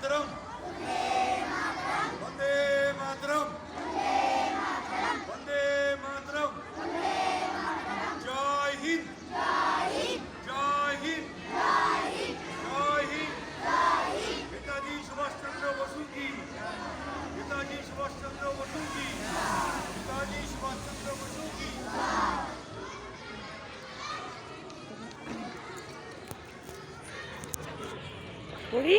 মাতরম, বন্দে মাতরম, বন্দে মাতরম, জয় হিন্দ, জয় হিন্দ, জয় হিন্দ। নেতাজি সুভাষচন্দ্র বসু কি, নেতাজি সুভাষচন্দ্র বসু কি, নেতাজি সুভাষচন্দ্র বসু কি। করি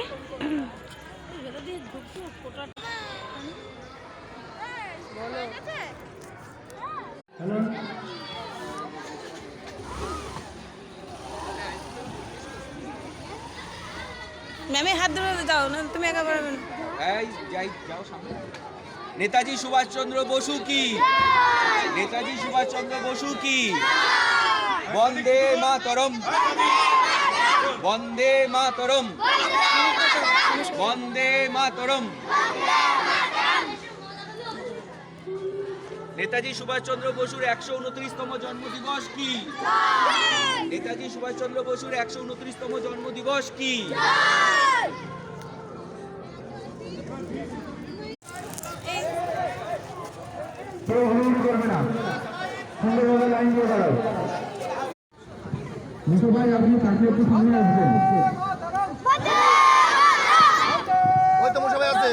ম্যামে হাত ধরে দাও না, তুমি একা পারবে না। যাও সামনে। নেতাজি সুভাষচন্দ্র বসু কি, নেতাজি সুভাষচন্দ্র বসু কি, বন্দে মাতরম, বন্দে মাতরম, বন্দে মাতরম। নেতাজি সুভাষচন্দ্র বসুর 129তম জন্মদিবস কি, নেতাজি সুভাষচন্দ্র বসুর 129তম জন্মদিবস কি। কেউ হুড়ুহুড়ি করবে না, সুন্দরভাবে লাইন দিয়ে দাঁড়াও। মিঠু ভাই, আপনি তাকে একটু সামনে আসবেন। ওই তো মুসা ভাই আছে।